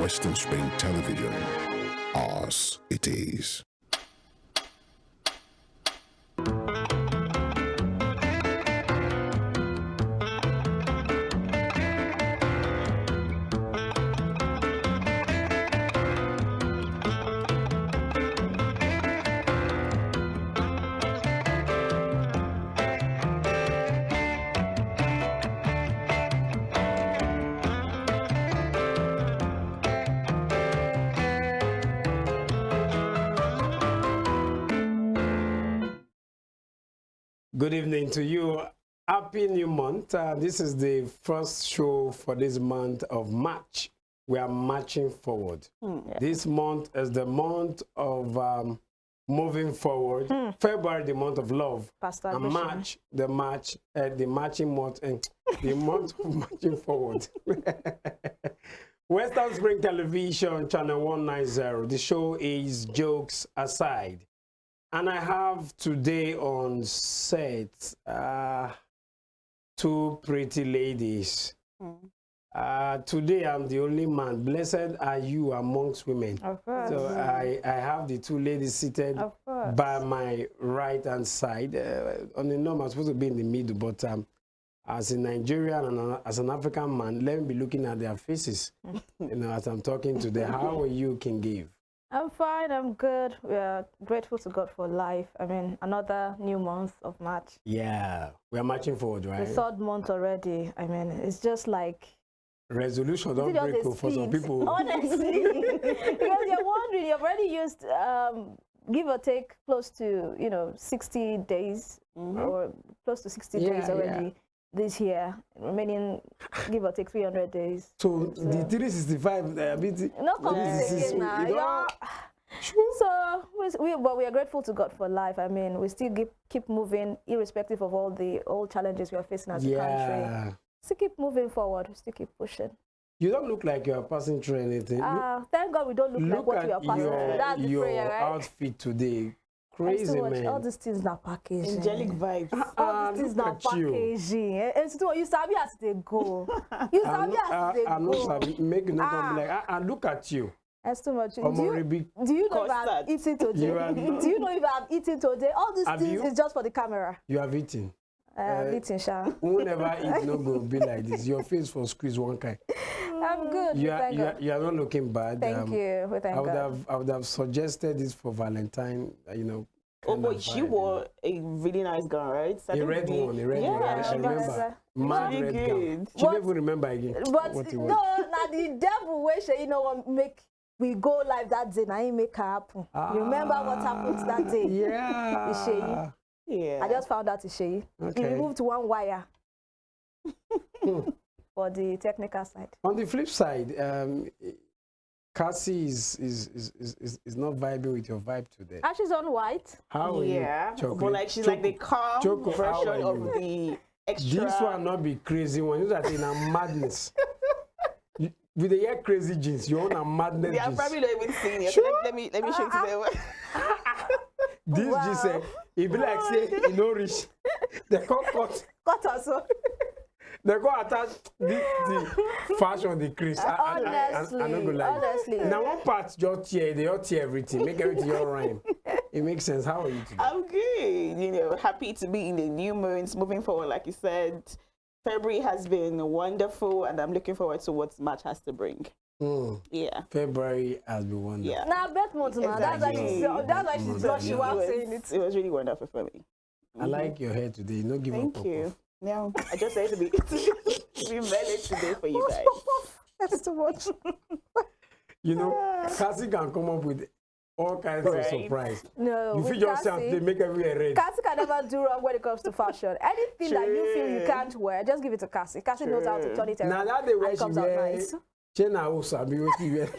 Western Spring Television. Ours it is. Good evening to you. Happy new month. This is the first show for this month of March. We are marching forward. This month is the month of moving forward. February, the month of love. Pastor and Bishop. March, the marching month, and the month of marching forward. Western Spring Television, channel 190. The show is Jokes Aside. And I have today on set two pretty ladies. Today I'm the only man. Blessed are you amongst women. Of course. So I have the two ladies seated by my right hand side. On the norm, I'm supposed to be in the middle, but as a Nigerian and as an African man, let me be looking at their faces. As I'm talking to them. How are you, King Give? I'm fine, I'm good. We are grateful to God for life. I mean, another new month of March. Yeah, we are marching forward, right? The third month already. I mean, it's just like... Resolution don't break for some people. Honestly. Because you're wondering, you've already used, give or take, close to, 60 days or close to 60 days already this year. Remaining, give or take, 300 days. So the 365, Not complicated now. So we are grateful to God for life. I mean, we still keep moving, irrespective of all challenges we are facing as a country. Still keep moving forward. Still keep pushing. You don't look like you are passing through anything. Thank God we don't look like what we are passing through. That's the prayer, right? Your outfit today, crazy, man. All these things are packaging. Angelic vibes. All these things are packaging. You sabi as they go. You sabi as they go. I'm not sabi. Make you not come like, and look at you. That's too much. Do you know if I've eaten today? Do you know if I've eaten today? All these things is just for the camera. You have eaten. Eating, Sha. Who never eat no go be like this. Your face for squeeze one kind. I'm good. You are not looking bad. Thank you. Thank God. I would have suggested this for Valentine. Oh, but you wore a really nice gown, right? A red one. I remember. Mad red gown. She never remember again. But no, the devil way she make we go live that day. Now he make her happen. Remember what happened that day? Yeah. Yeah. I just found out it's He removed one wire for the technical side. On the flip side, Cassie is not vibing with your vibe today. She's on white. How are you? Chocolate? But like she's like the calm version of the extra. This one not be crazy one. You are in a madness. With the hair crazy jeans, you own a madness. Yeah, I'm probably not even seeing it. Sure. Let me show you to them. This just say it be like say you know rich. They can't cut also. They can't attach the fashion the crease. Honestly. Now one part just tear, they all tear everything, make everything all rhyme. It makes sense. How are you today? I'm good. Happy to be in the new months, moving forward, like you said. February has been wonderful, and I'm looking forward to what March has to bring. Yeah. February has been wonderful. Yeah. Now, bet month now. Exactly. That's why she's blushing while saying it. It was really wonderful for me. I like your hair today. No give up. Thank you. No, I just said to be melted today for you guys. That's too much. Cassie can come up with all kinds of surprise. No, you feel yourself, they make everywhere red. Cassie can never do wrong when it comes to fashion. Anything that you feel you can't wear, just give it to Cassie. Cassie knows how to turn it around. Now that they wear, it comes out nice. Chena also be what you wear.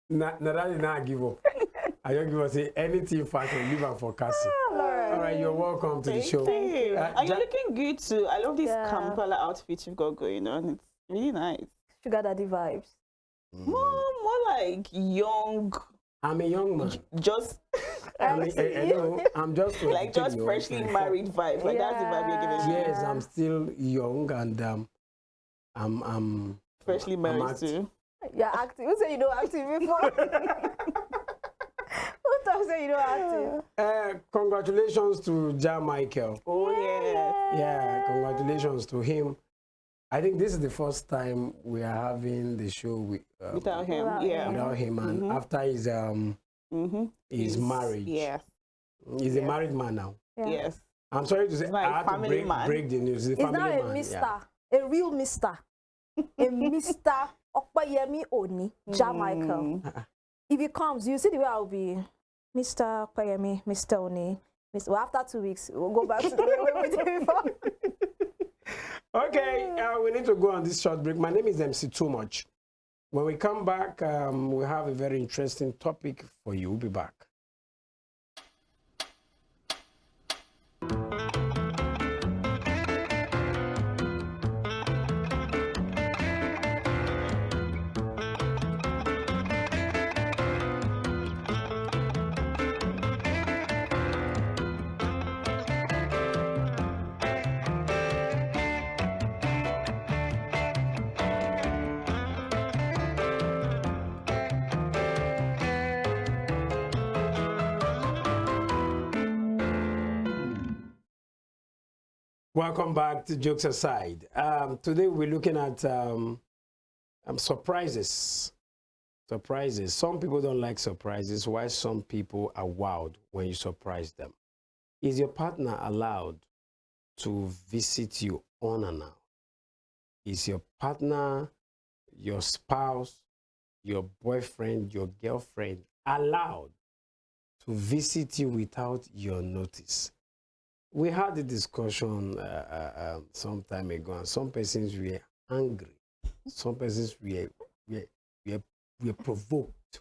Now that they not give up. I don't give up say anything fashion, leave her for Cassie. All right, you're welcome to the show. Thank you. And you're looking good too. I love this Kampala outfit you've got going on. It's really nice. Sugar daddy vibes. More like young. I'm a young man. Just I'm just like just freshly married vibe. Like that's the vibe you're giving me. Yes, I'm still young and I'm freshly married too. You're active. Who said you don't active before? Who talks say you don't active? Congratulations to Ja Michael. Oh, yeah. Yeah, congratulations to him. I think this is the first time we are having the show Without him, without him, and after his marriage. Yes. He's a married man now. Yeah. Yes. I'm sorry to say, I had to break the news. He's not a man. Mr. A real Mr. A Mr. Okpayemi Oni, Ja Michael. If he comes, you see the way I'll be, Mr. Okpayemi, Mr. Oni. Well, after 2 weeks, we'll go back to the way we did before. Okay, we need to go on this short break. My name is MC Too Much. When we come back, we have a very interesting topic for you. We'll be back. Welcome back to Jokes Aside. Today we're looking at surprises. Surprises. Some people don't like surprises, while some people are wowed when you surprise them. Is your partner allowed to visit you unannounced? Is your partner, your spouse, your boyfriend, your girlfriend allowed to visit you without your notice? We had a discussion some time ago, and some persons were angry. Some persons were provoked.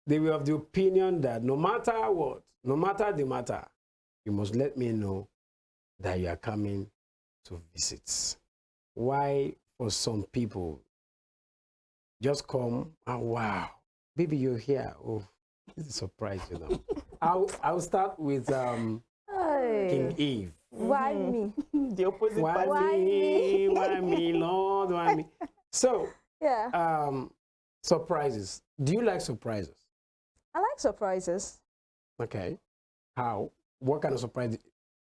They were of the opinion that no matter what, no matter the matter, you must let me know that you are coming to visit. Why, for some people, just come and wow, baby, you're here. Oh, it's a surprise, you know. I'll start with King Eve. Why me? The opposite Why party. me? Why me, Lord? Why me? So, yeah. Surprises. Do you like surprises? I like surprises. Okay. How? What kind of surprise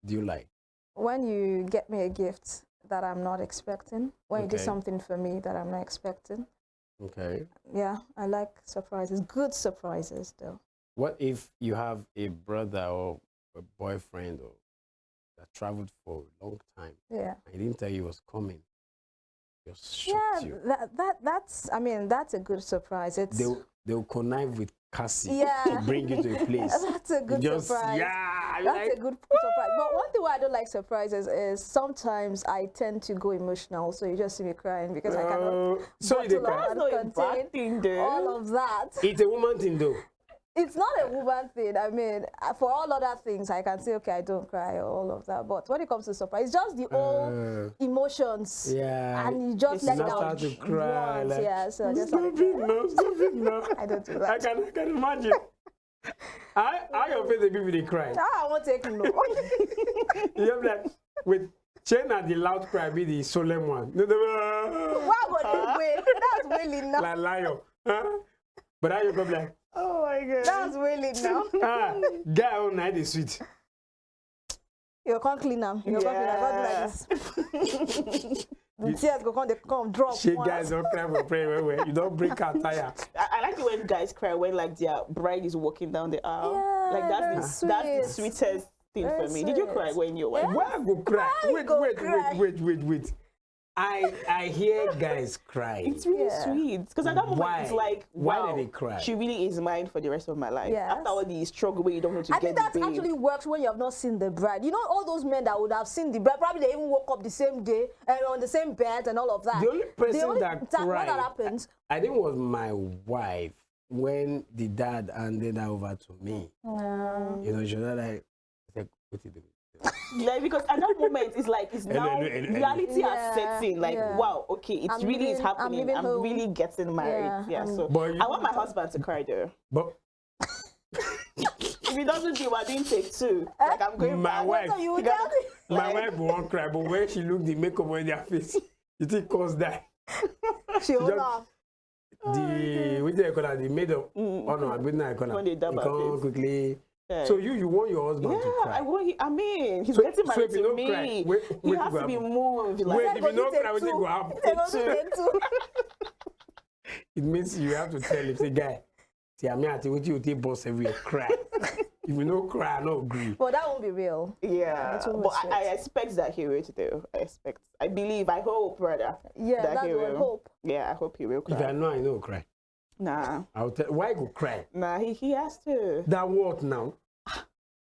do you like? When you get me a gift that I'm not expecting. When you do Okay. something for me that I'm not expecting. Okay. Yeah, I like surprises. Good surprises, though. What if you have a brother or a boyfriend or that traveled for a long time? Yeah. I didn't tell you he was coming. Just shocked you. That's I mean, that's a good surprise. It's They'll connive with Cassie Yeah. to bring you to a place. That's a good Just, surprise. yeah, That's like, a good surprise. But one thing why I don't like surprises is sometimes I tend to go emotional. So you just see me crying because I cannot so you dey bottle cry. up That's and not a contain bad thing, though. all of that. It's a woman thing though. It's not a woman thing. I mean, for all other things, I can say, okay, I don't cry or all of that. But when it comes to surprise, it's just the old emotions. Yeah. And you just let it out start to cry. once. Like, Yeah, so just stop like, it now, stop it now. I don't do I that. can imagine. I your face the people they cry. I won't take no. You have like with Chen and the loud cry be the solemn one. Why would you wait? That's really now. Like lion. Huh? But I you go like Oh my God. That's really now. guy all night is sweet. You can't clean them. You can't clean them. Like this. The tears go come, they come drop. She once. guys don't cry for prayer when you don't break her tire. I like it when guys cry when like their bride is walking down the aisle. Yeah, Like that's the very sweetest thing Very for me. Did you cry sweet. when you were? Why I go cry? Why you go cry? Wait. I hear guys crying. It's really Yeah. sweet because at that moment Why? it's like, Why wow, do they cry? she really is mine for the rest of my life. Yes. After all the struggle where you don't know to I get think that the babe. actually works when you have not seen the bride. You know, all those men that would have seen the bride, probably they even woke up the same day and on the same bed and all of that. The only person that time when cried, that happens. I think was my wife when the dad handed her over to me. You know, she was like, what did you do? Like, because at that moment it's like it's now reality Yeah, has set in. Like, yeah. wow, okay, it's I'm really is leaving- I'm happening. leaving I'm home. really getting married. Yeah, so But you- I want my husband to cry though. But If he doesn't do, I didn't take two. Like I'm going My back. wife- So you would You tell gotta- me. my wife won't cry, but when she looked the makeup on their face, you think cause that. She hold just- off. Which they call it, the maid of honor, I mean, I call When they it. dab You her come face. quickly. Yeah. So you want your husband to Yeah, cry? I mean, he's So- getting so married if you to don't me. cry, He wait has to to be happen. moved. Like, Wait, if you don't cry, what you go happen? They're going to take two. It means you have to tell him, say, guy, see, I'm here to what you take boss every cry. If you don't cry, I don't agree. But that won't be real. yeah, That's what but respect. I expect that he will do. I believe, I hope, rather. Yeah, that that's he what I will. hope. Yeah, I hope he will If I cry. know, I know cry. Nah, I'll tell. Why go cry? nah, he has to. That what now?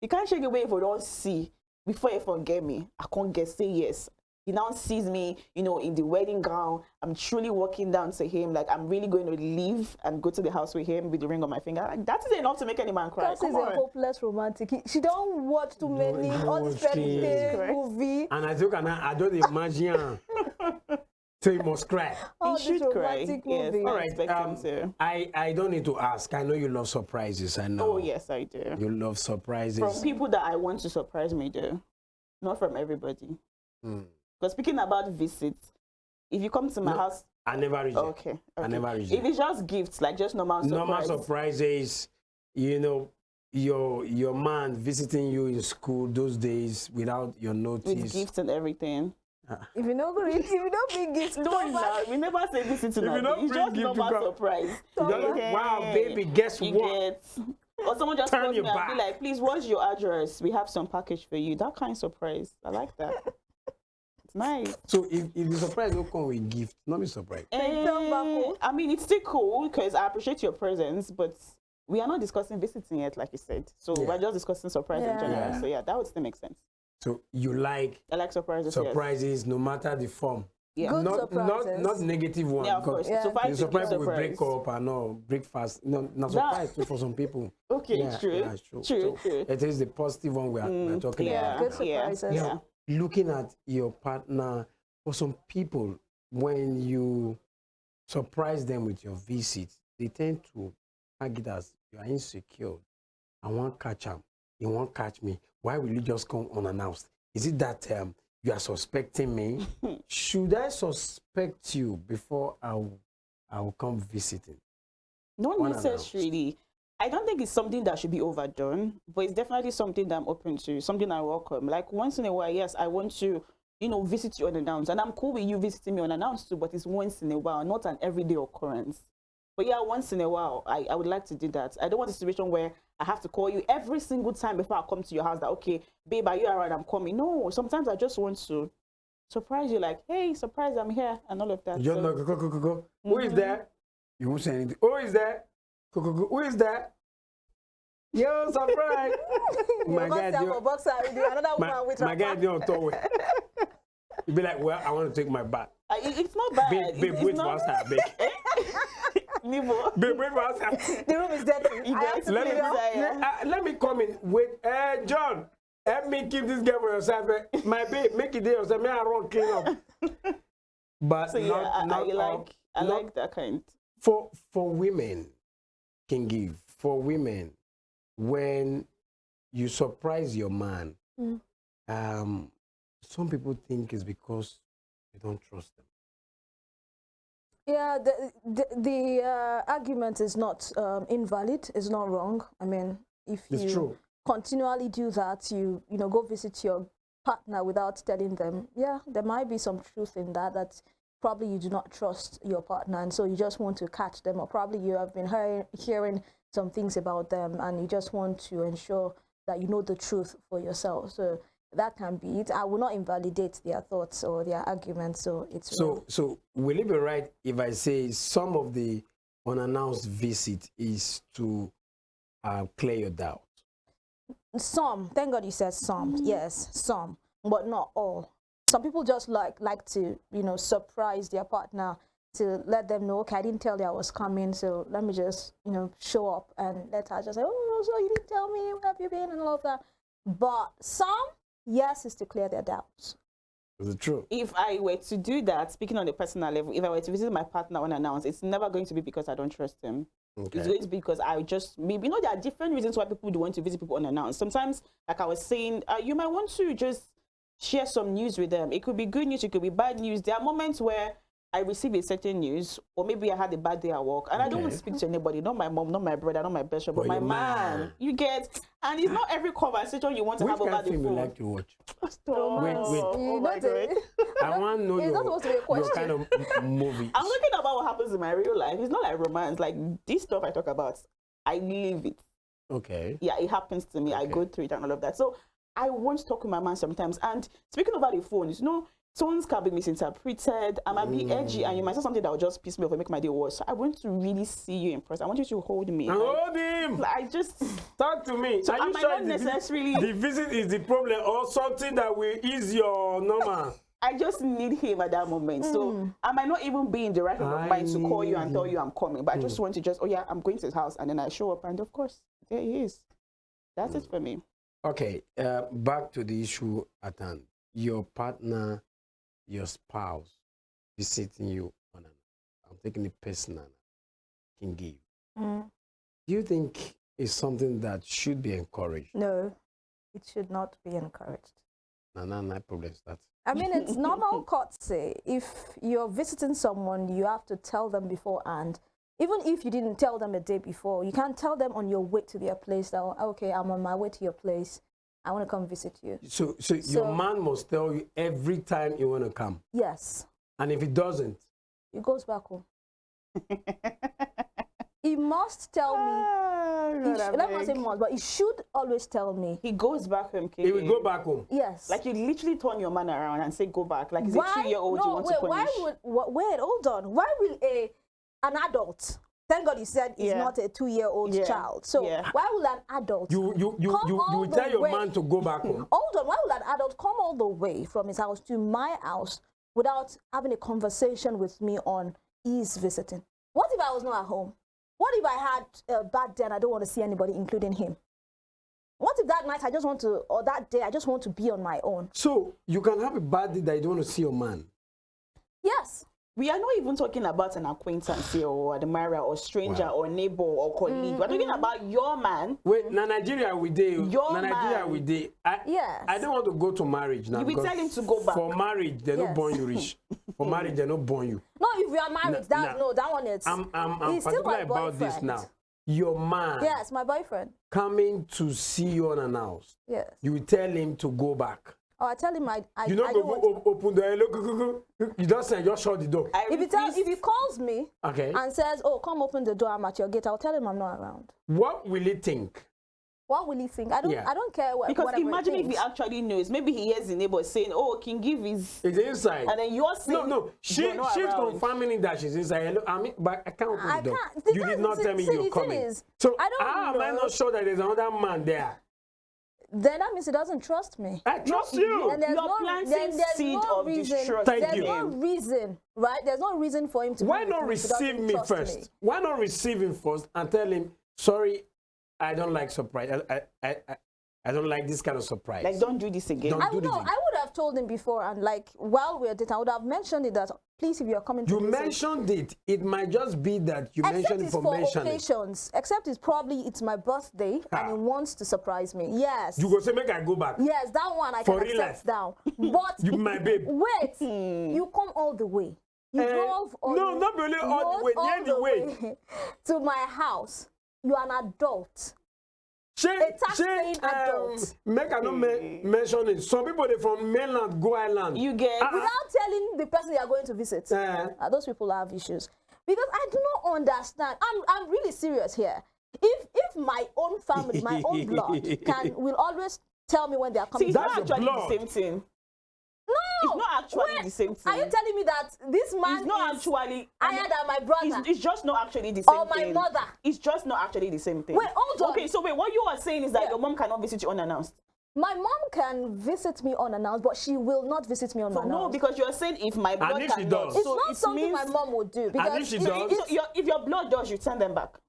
You can't shake away if you don't see before you forget me. I can't get say yes. He now sees me, in the wedding gown. I'm truly walking down to him. Like, I'm really going to leave and go to the house with him with the ring on my finger. Like, that is enough to make any man cry. Cass is Come a on. hopeless romantic. She don't watch too many don't all these watch fairy things. tale Correct. movie. And I think I don't imagine. So you must cry. All He these should cry. romantic Yes. movies. All I right. expect him to. I don't need to ask. I know you love surprises. I know. Oh, yes, I do. You love surprises. From people that I want to surprise me, though. Not from everybody. Hmm. Because speaking about visits, if you come to my No, house, I never reject. okay. I never reject. If it's just gifts, like just normal Surprises, your man visiting you in school those days without your notice. with gifts and everything. If you don't bring gifts, No, nah, we never say visit to If you don't It's bring just gift to normal come- surprise. You don't- Okay. Wow, baby, guess You what? get, or someone just Turn calls me your and back. be like, please, what's your address? We have some package for you. That kind of surprise. I like that. It's nice. So if the surprise don't come with gift, not be surprised. I mean, it's still cool because I appreciate your presence, but we are not discussing visiting yet, like you said. So Yeah. we're just discussing surprise in Yeah. general. Yeah. So yeah, that would still make sense. So you like I like surprises. Yes. surprises no matter the form. Yeah. Good Not surprises. not negative one. Yeah, of course. because Yeah. So far, the it's a surprise good will break surprise. up and no break fast. No, not surprise too for some people. Okay, Yeah, true. yeah, it's true. True, So true. it is the positive one we're talking Yeah, about. Good yeah, surprises. yeah. Looking at your partner, for some people, when you surprise them with your visit, they tend to tag it as you are insecure. I won't catch him. He won't catch me. Why will you just come unannounced? Is it that you are suspecting me? Should I suspect you before I will come visiting? Not Unannounced. necessarily. I don't think it's something that should be overdone, but it's definitely something that I'm open to, something I welcome. Like once in a while, yes, I want to, visit you unannounced. And I'm cool with you visiting me unannounced too, but it's once in a while, not an everyday occurrence. But yeah, once in a while, I would like to do that. I don't want a situation where I have to call you every single time before I come to your house that, okay, babe, are you around? I'm coming. No, sometimes I just want to surprise you, like, hey, surprise, I'm here, and all of that. You just know, go. Who is there? You won't say anything. Who is there? Go. Who is there? Yo, surprise! My guy, my guy don't talk. You be like, well, I want to take my bath. It's not bad. Babe, It's wait for not... outside, babe. Nivo. Babe, wait for outside. The room is dirty. You I have guys to Let me, clean it up. let me come in. Wait, John, help me keep this girl for yourself. My babe, make it there yourself. May I run clean up. But So yeah, I like that kind. For women can give. For women, when you surprise your man, some people think it's because you don't trust them. Yeah, the argument is not invalid. It's not wrong. I mean, if It's you true. continually do that, you go visit your partner without telling them. Yeah, there might be some truth in that. That probably you do not trust your partner, and so you just want to catch them, or probably you have been hearing some things about them, and you just want to ensure that you know the truth for yourself. So that can be it. I will not invalidate their thoughts or their arguments. So it's So will it be right if I say some of the unannounced visit is to clear your doubt? some. Thank God you said some. Yes, some, but not all. Some people just like to surprise their partner to let them know, okay, I didn't tell you I was coming, so let me just show up and let her just say, oh, so you didn't tell me, where have you been, and all of that. But some, yes, is to clear their doubts. Is it true? If I were to do that, speaking on the personal level, if I were to visit my partner unannounced, it's never going to be because I don't trust him. Okay. It's going to be because I just maybe there are different reasons why people do want to visit people unannounced. Sometimes, like I was saying, you might want to just share some news with them. It could be good news, it could be bad news. There are moments where I receive a certain news, or maybe I had a bad day at work, and I don't want to speak to anybody, not my mom, not my brother, not my best friend, but my man. You get, and it's not every conversation you want to have over the phone. Which kind of film you like to watch? Stop. Wait. Oh my God. I want to know your kind of movie. I'm looking about what happens in my real life. It's not like romance. Like this stuff I talk about, I live it. Okay. Yeah, it happens to me. Okay. I go through it and all of that. So I want to talk with my man sometimes. And speaking about the phone, you know, tones can be misinterpreted. I might be edgy, and you might say something that will just piss me off and make my day worse. So I want to really see you in person. I want you to hold me. Hold him. Like, I just talk to me. So are you sure not necessarily the visit is the problem, or something that will ease your normal? I just need him at that moment. So I might not even be in the right frame of mind to call you and tell you I'm coming, but I just want to oh yeah, I'm going to his house, and then I show up, and of course there he is. That's it for me. Okay, back to the issue at hand. Your partner, your spouse visiting you on I'm taking it personal, can give. Do you think it's something that should be encouraged? No, it should not be encouraged. No problem that. I mean, it's normal courtesy. If you're visiting someone, you have to tell them beforehand. Even if you didn't tell them a day before, you can't tell them on your way to their place that, okay, I'm on my way to your place. I want to come visit you. So your man must tell you every time you want to come? Yes. And if he doesn't? He goes back home. He must tell me. Let me say must, but he should always tell me. He goes back home. He will go back home? Yes. Like you literally turn your man around and say go back. Like, is it 2-year-old you want to punish? Wait, hold on. Why will an adult, thank God you said he's not a 2-year-old child. So why will an adult you tell your man to go back home? Hold on. Why will an adult come all the way from his house to my house without having a conversation with me on he's visiting? What if I was not at home? What if I had a bad day and I don't want to see anybody, including him? What if that night I just want to, or that day I just want to be on my own? So you can have a bad day that you don't want to see your man? Yes. We are not even talking about an acquaintance here, or admirer, or stranger, or neighbor, or colleague. We're talking about your man. Wait, Nigeria we did. Nigeria we did. Yes. I don't want to go to marriage now. You be telling to go back. For marriage, they don't born you rich. For marriage, they don't born you. No, if you are married, that one is. I'm particular about this now. Your man. Yes, my boyfriend. Coming to see you unannounced. Yes. You will tell him to go back. Oh, I tell him you don't go open the door. You just say, just shut the door. If he calls me and says, oh, come open the door, I'm at your gate, I'll tell him I'm not around. What will he think? What will he think? I don't care what. Because imagine if he actually knows. Maybe he hears the neighbor saying, "Oh, King give his inside," and then you're saying, "No, she's confirming that she's inside." I mean, but I can't open the door. You did not tell me you're coming. So how am I not sure that there's another man there? Then that means he doesn't trust me. I trust you. And you're planting seed of distrust. There's no reason, right? There's no reason for him to. Why not receive me first? Why not receive him first and tell him, sorry, I don't like surprise. I don't like this kind of surprise. Like, don't do this again. I would have told him before, and like while we're dating, I would have mentioned it that please, if you're coming to visit. You mentioned it. It might just be that you mentioned it for mentioning. Occasions. Except it's my birthday and he wants to surprise me. Yes. You go say make I go back. Yes, that one I can accept down. But you my babe. Wait, you come all the way. You drove not really all the way, near the way to my house. You are an adult. Adult. Make I not mention it. Some people, they from mainland go island. You get without telling the person they are going to visit. Those people have issues. Because I do not understand. I'm really serious here. If my own family, my own blood will always tell me when they are coming. See, it's not actually the same thing. No, it's not actually the same thing. Are you telling me that this man is not actually higher than my brother? It's just not actually the same thing. Or my mother. It's just not actually the same thing. Wait, hold on. Okay, so what you are saying is that your mom cannot visit you unannounced. My mom can visit me unannounced, but she will not visit me unannounced. No, because you're saying if my blood cannot. It's not something my mom would do. Because and if she does, if your blood does, you send them back.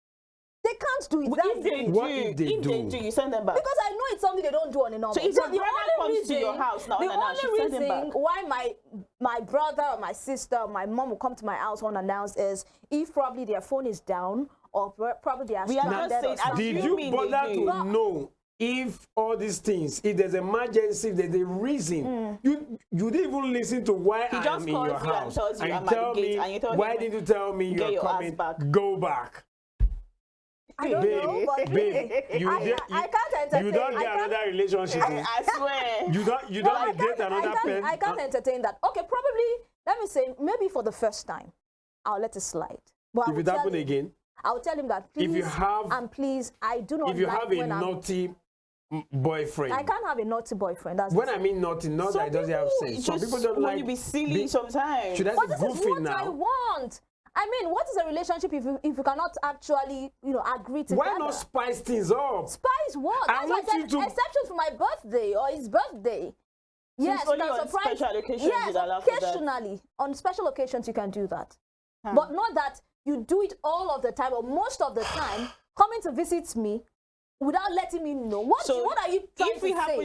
They can't do it. If they do, you send them back. Because I know it's something they don't do on a normal. So if your brother comes to your house now, the only reason why my brother or my sister or my mom will come to my house unannounced is if probably their phone is down or probably they are stranded. Did you bother to know if all these things, if there's emergency, if there's a reason, you didn't even listen to why I am in your house. And you tell me, why didn't you tell me you're coming? Go back. I don't know, but babe, I can't entertain. You don't get another relationship. I swear. You don't date another person. I can't entertain that. Okay, probably, let me say, maybe for the first time, I'll let it slide. But if it happens again, I'll tell him that, please, if you have, and please, I do not if you like have a naughty boyfriend. I can't have a naughty boyfriend. That's when I mean naughty, not that it doesn't have sense. Some people don't like. You be silly sometimes. Should I but say this is goofy what now? I want. I mean, what is a relationship if you cannot actually, agree together? Why not spice things up? Spice what? That's why I said exceptions for my birthday or his birthday. Yes, only on special occasions. Yes, occasionally. On special occasions, you can do that. But not that you do it all of the time or most of the time, coming to visit me without letting me know. What are you trying to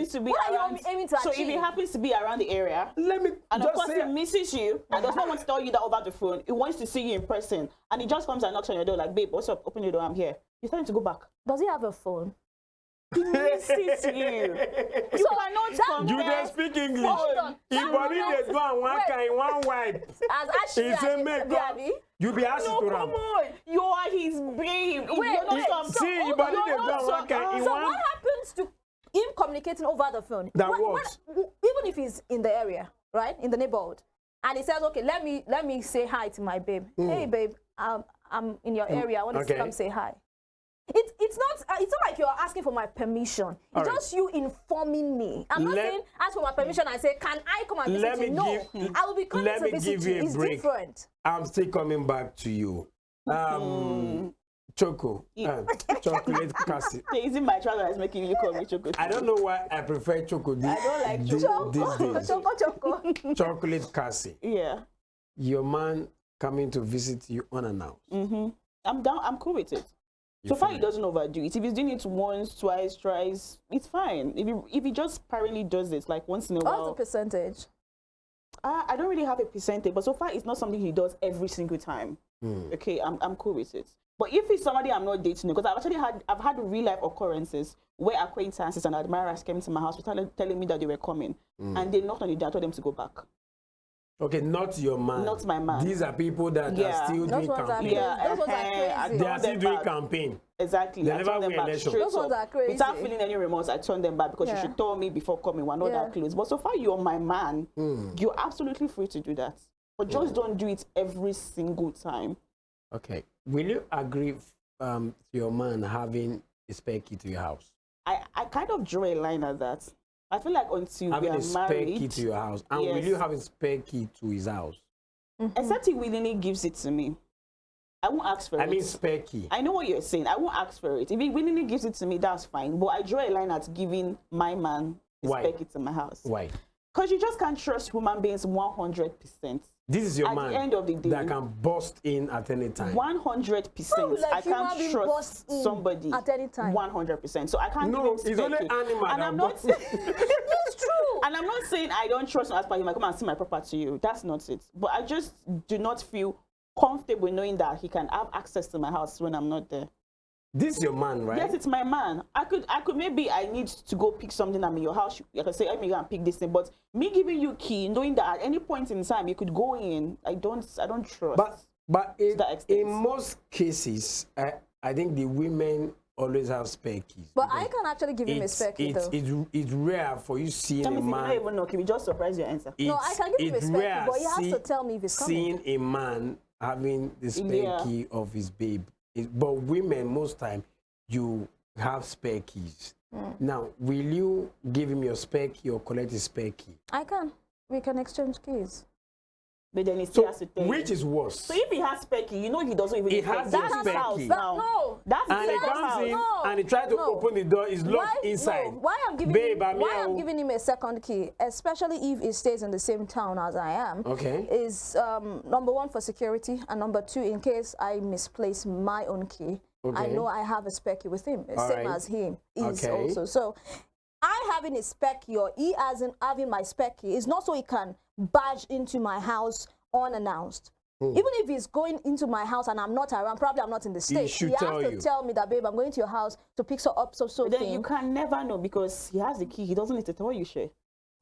say? What are you aiming to achieve? So if he happens to be around the area, and of course he misses you and does not want to tell you that over the phone, he wants to see you in person, and he just comes and knocks on your door like, babe, what's up? Open your door, I'm here. You tell him to go back. Does he have a phone? He misses you. You cannot compare. You don't speak English. Hold on. If body they go and one kind, one wipe. As Ashley, you be asked no, to come on. You are his babe. See, if body they go and one kind, so what happens to him communicating over the phone? That works. Even if he's in the area, right, in the neighborhood, and he says, okay, let me say hi to my babe. Hey, babe, I'm in your area. I want to come say hi. It's not like you're asking for my permission. It's just you informing me. I'm not saying ask for my permission and say, can I come and visit you? No, I will be coming to visit you. It's different. I'm still coming back to you. Choco, chocolate Cassie. Is it my travel that's making you call me Choco? I don't know why I prefer Choco. I don't like Choco. Choco. Chocolate Cassie. Yeah. Your man coming to visit you unannounced. I'm down. I'm cool with it. So far, he doesn't overdo it. If he's doing it once, twice, thrice, it's fine. If he just apparently does it like once in a while. What's the percentage? I don't really have a percentage, but so far it's not something he does every single time. Okay, I'm cool with it. But if it's somebody I'm not dating, because I've had real life occurrences where acquaintances and admirers came to my house telling me that they were coming, and they knocked on the door, I told them to go back. Okay, not your man. Not my man. These are people that are still doing campaign. They are still doing campaign. Exactly. They never win election. Those ones are crazy. Without feeling any remorse, I turned them back because you should tell me before coming. We're not that close. But so far, you're my man. You're absolutely free to do that. But just don't do it every single time. Okay. Will you agree to your man having a spare key to your house? I kind of draw a line at that. I feel like until we are married, having a spare key to your house, and will you have a spare key to his house? Except he willingly gives it to me. I won't ask for it. I mean spare key. I know what you're saying. I won't ask for it. If he willingly gives it to me, that's fine. But I draw a line at giving my man a spare key to my house. Why? Because you just can't trust human beings 100%. This is your man at the end of the day, that can bust in at any time. 100%. I can't trust somebody at any time. 100%. So I can't give him it's only animal. And I'm not. It's true. And I'm not saying I don't trust him as per he might come and see my property to you. That's not it. But I just do not feel comfortable knowing that he can have access to my house when I'm not there. This is your man, right? Yes, it's my man. I could maybe I need to go pick something at your house. I can say, let me go and pick this thing. But me giving you key, knowing that at any point in time you could go in, I don't trust. But in most cases, I think the women always have spare keys. But I can actually give him a spare key, though. It's rare for you seeing a man. You don't even know. Can we just surprise your answer? No, I can give him a spare key, but he has to tell me if he's coming. Seeing a man having the spare key of his babe. But women, most time, you have spare keys. Now, will you give him your spare key or collect his spare key? I can. We can exchange keys. But then he still has to tell which is worse? So if he has spare key, you know he doesn't even. He has the spare key. No, that's and he comes in and he tries to open the door. It's locked inside. No. Why I'm giving him a second key, especially if he stays in the same town as I am. Okay. Is number one for security, and number two, in case I misplace my own key, I know I have a spare key with him, same as him is also. So I having a spare key or he having my spare key is not so he can barge into my house unannounced. Even if he's going into my house and I'm not around, probably I'm not in the States, he has to tell me that, babe, I'm going to your house to pick up so Then thing. You can never know because he has the key. He doesn't need to tell you shit.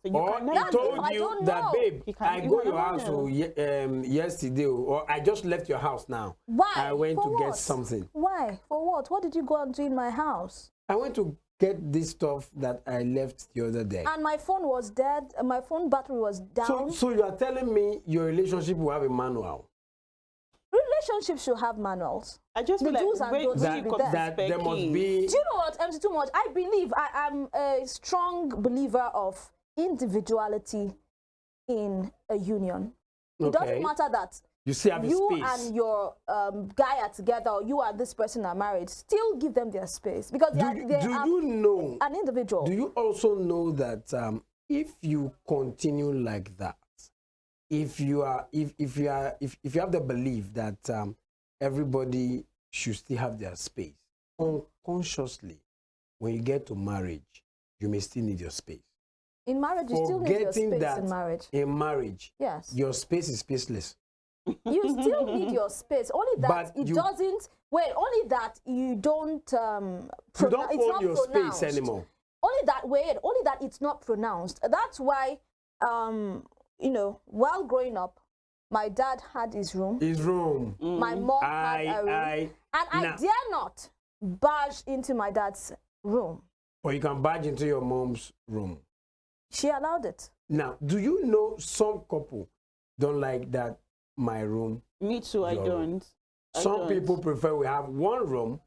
So or he told you that, babe, I go to your house yesterday, or I just left your house now. Why? I went to get something. Why? For what? What did you go and do in my house? I went to get this stuff that I left the other day. And my phone was dead. My phone battery was down. So you are telling me your relationship will have a manual? Relationships should have manuals. I just feel do's and don'ts should be there. That there must be. Do you know what? Empty too much. I believe I am a strong believer of individuality in a union. It doesn't matter that you still have you space. And your guy are together, or you and this person are married. Still give them their space because they are you know an individual. Do you also know that if you continue like that, if you have the belief that everybody should still have their space, unconsciously, when you get to marriage, you may still need your space. In marriage, you still need your space in marriage. In marriage, yes, your space is spaceless. You still need your space. Only that only that you don't you don't own your space anymore. Only that it's not pronounced. That's why you know, while growing up, my dad had his room. My mom had a room. I dare not barge into my dad's room. Or you can barge into your mom's room. She allowed it. Now, do you know some couple don't like that? My room. Me too, I don't. Some people prefer we have one room,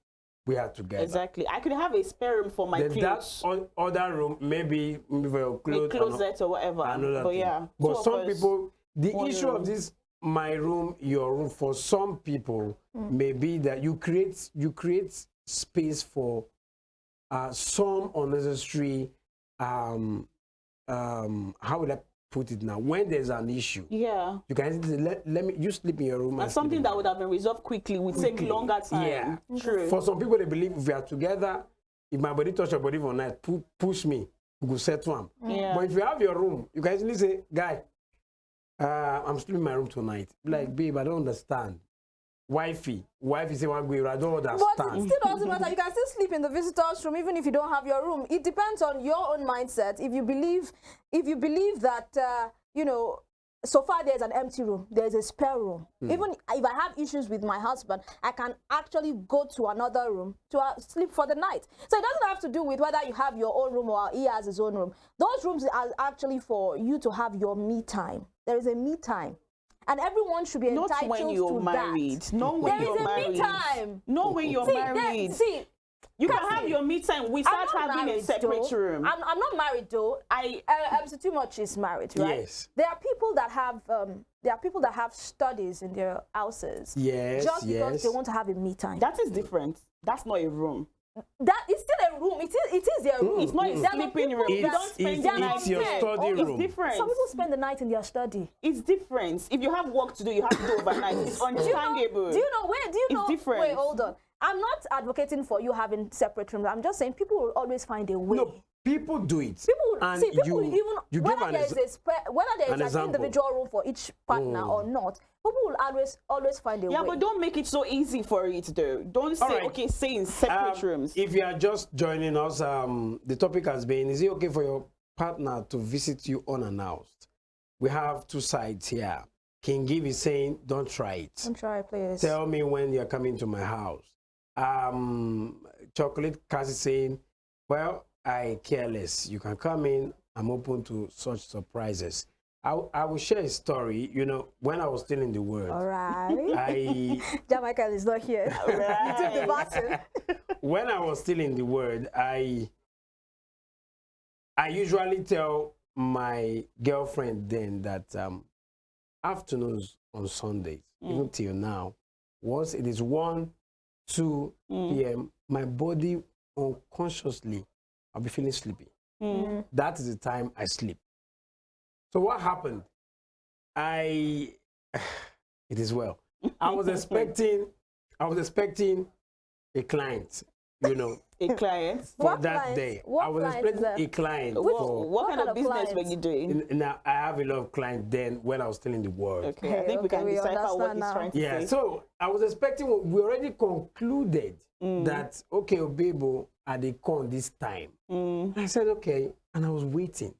we are together. Exactly. I could have a spare room for my clothes. That other room, maybe for your clothes. Closet or whatever. But yeah. But some people, the issue of this, my room, your room, for some people, may be that you create space for some unnecessary, how would I put it now? When there's an issue, yeah, you can say, let me, you sleep in your room. That's something that would have been resolved quickly. Would take longer time. Yeah, true. For some people, they believe if we are together, if my body touch your body for night, push me, we go set one. Yeah. But if you have your room, you can easily say, guy, I'm sleeping in my room tonight. Like, babe, I don't understand. Wifey say one way, I don't understand. But it still doesn't matter. You can still sleep in the visitor's room even if you don't have your room. It depends on your own mindset. If you believe that you know, so far there's an empty room, there's a spare room. Even if I have issues with my husband, I can actually go to another room to sleep for the night. So it doesn't have to do with whether you have your own room or he has his own room. Those rooms are actually for you to have your me time. There is a me time. And everyone should be entitled to that. Not when you're married. Not when you're married. There is a me time. Not when you're married. You can have your me time. We start having a separate room. I'm not married though. MC Too Much is married, right? Yes. There are people that have studies in their houses. Yes. Just because they want to have a me time. That is different. That's not a room. That is still a room. It is their room. It's not a sleeping room. You don't spend the night. It's your study room. It's different. Some people spend the night in their study. It's different. If you have work to do, you have to do overnight. It's understandable. Do you know? It's different. Wait, hold on. I'm not advocating for you having separate rooms. I'm just saying people will always find a way. No, people do it. People even whether there is an individual room for each partner or not. People will always find a way. Yeah, but don't make it so easy for it, though. Don't say, okay, stay in separate rooms. If you are just joining us, the topic has been, is it okay for your partner to visit you unannounced? We have two sides here. King Give is saying, don't try it. Don't try it, please. Tell me when you're coming to my house. Chocolate Cassie saying, well, I care less. You can come in. I'm open to such surprises. I will share a story. You know, when I was still in the world. All right. Jamaica is not here. Right. You took the button. When I was still in the world, I usually tell my girlfriend then that afternoons on Sundays, even till now, once it is 1, 2 p.m., my body unconsciously, I'll be feeling sleepy. That is the time I sleep. So what happened? It is well. I was expecting a client, you know, A client? for What that clients? day. What I was clients is expecting that? a client. What kind of business clients? were you doing? Now, I have a lot of clients then when I was still in the world. Okay, Hey, I think we okay, can we decipher what understand he's now. trying to Yeah, say. so I was expecting, we already concluded that, okay, Obebo, at the con this time. I said, okay, and I was waiting.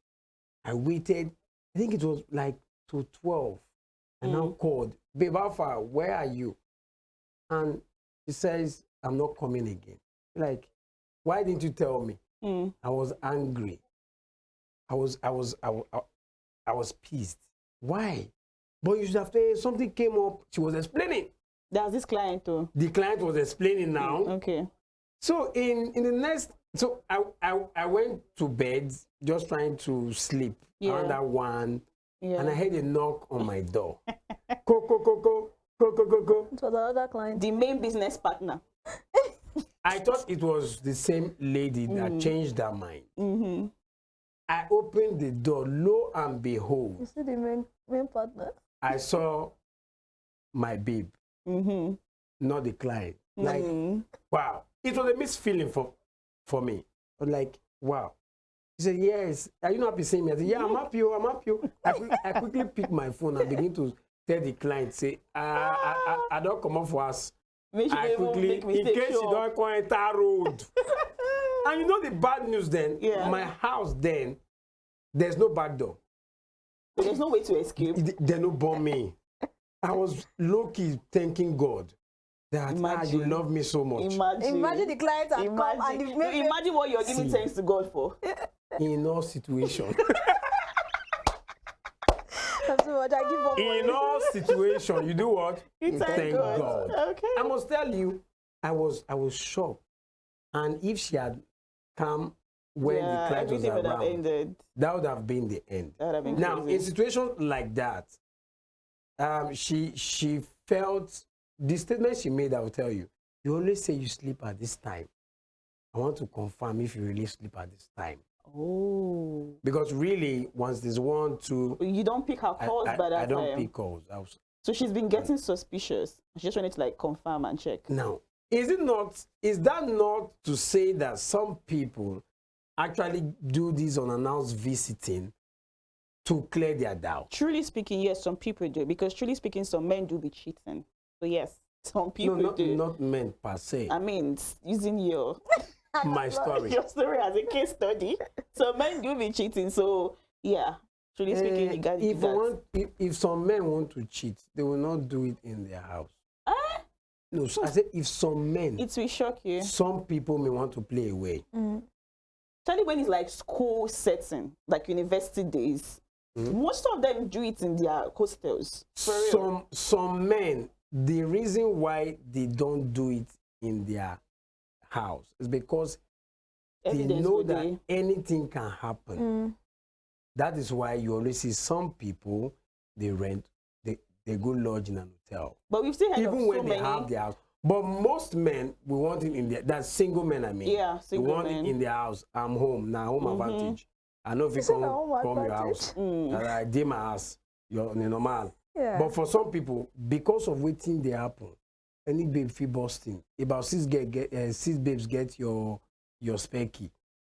I waited, I think it was like to 12. And now called, babe, Alpha, where are you? And he says, I'm not coming again. Like, why didn't you tell me? I was angry. I was pissed. Why? But you should have told something came up. She was explaining. That's this client too. The client was explaining now. Okay. So in the next, so I went to bed just trying to sleep around that one, and I heard a knock on my door. Go, go, go, go, go, go, go, go. It was another client. The main business partner. I thought it was the same lady that changed her mind. I opened the door, lo and behold, You see the main partner? I saw my babe, not the client. Like, wow. It was a mixed feeling for me. But like, wow. He said, yes. Are you not happy seeing me? I said, yeah, I'm happy. I'm happy. I quickly picked my phone and begin to tell the client, say, I don't come up for us. I quickly, in case you don't come enter road. And you know the bad news then? Yeah. My house then, there's no back door. There's no way to escape. They no bomb me. I was low-key thanking God that you love me so much. Imagine the client had come and imagine what you're giving thanks to God for. In all situations. In all situations, you do what? You thank God. Okay. I must tell you, I was shocked. And if she had come when the client was would have around, ended. that would have been the end. That would have been Now, crazy. in situations like that, she felt the statement she made. I will tell you. You always say you sleep at this time. I want to confirm if you really sleep at this time. Oh. Because really, once there's 1, 2, You don't pick her calls by that time. I don't pick calls. So she's been getting suspicious. She just wanted to like confirm and check. Now, is that not to say that some people actually do this unannounced visiting to clear their doubt? Truly speaking, yes, some people do. Because truly speaking, some men do be cheating. So yes, some people do. Not men per se. I mean, using your My story. your story as a case study. So men do be cheating. So yeah, truly speaking, you got to do that. If some men want to cheat, they will not do it in their house. No, so I said if some men, It will shock you. some people may want to play away. Especially when it's like school setting, like university days. Most of them do it in their hostels. For real. Some men, the reason why they don't do it in their house is because they know that anything can happen. That is why you always see some people, they go lodge in an hotel. But we've still had Even when they have their house. But most men, we want it in their, that's single men, I mean. Yeah, single men. We want it in their house. I'm home, now home advantage. I know if you come your house, that I did my house, you're normal. Yeah. But for some people, because of waiting they happen, any babe feel busting. About 6 babes get your spare key.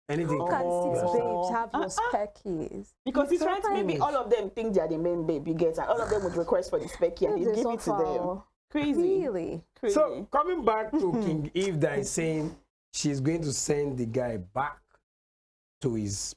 Anything. How can 6 babes have your spare keys? Because it's right, maybe all of them think they are the main babe you get, and all of them would request for the spec key, and you give it to them. Crazy. Really? Crazy. So coming back to King Eve that is saying she's going to send the guy back to his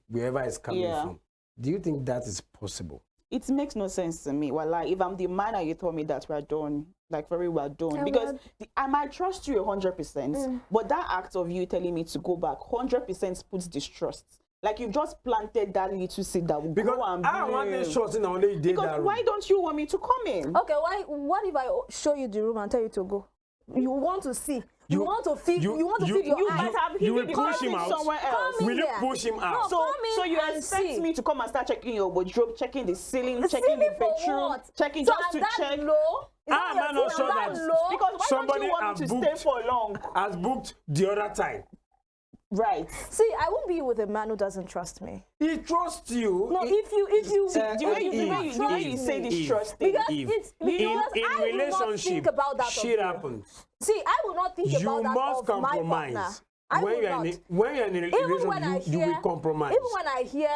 wherever he's coming from. Do you think that is possible? It makes no sense to me. Well, like, if I'm the man and you told me that we're done, like very well done, because I might trust you 100%, but that act of you telling me to go back 100% puts distrust. Like you just planted that little seed that will grow and bloom. I want this short in only did because that why don't you want me to come in? Okay, what if I show you the room and tell you to go? You want to see. You want to feed. You want to feed your eyes. You will push him out. Somewhere else. Will you push him out? No, so you expect me to come and start checking your wardrobe, checking the ceiling, checking the bedroom, checking so just to check? I'm not sure that because why somebody don't you want me to stay for long? has booked the other time. Right. See, I won't be with a man who doesn't trust me. He trusts you. No, if you The way you say this trust thing. because it's because in I will not relationship, think about that. shit of you. happens. See, I will not think You about that must of my partner. compromise. I When will you're not. when you're in a Even when I relationship, you hear, will compromise. even when I hear,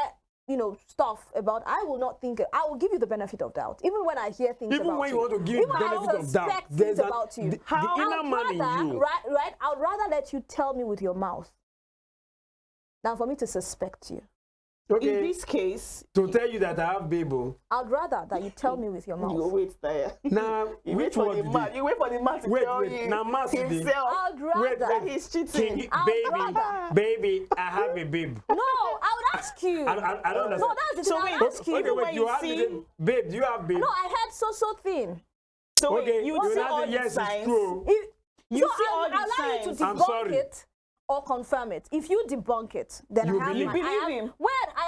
stuff about, I will not think. I will give you the benefit of doubt. Even when I hear things Even about when you you, want to give even the when I benefit of doubt, suspect there's things about you. the inner I'd man in rather, you. right? I'd rather let you tell me with your mouth than for me to suspect you. In Okay, this case, to tell you that I have baby. I'd rather that you tell me with your you mouth. wait there. Now, You wait which for one the did man. You wait for the man to Wait, tell wait. you Now, man today. himself I'd rather. that he's cheating. I'd rather. baby, I have a babe. No, I would ask you. I don't understand. No, that's the So thing. wait, I'll ask you. Okay, Even wait, when you you have see- the babe. Do you have babe? No, I heard so thin. So Okay, wait, you you see now all say the yes, signs. it's true. You So see all I'll the allow you to signs. I'm debunk sorry. it or confirm it. If you debunk it, then You I have believe my, him. I have, Believe him. Well, I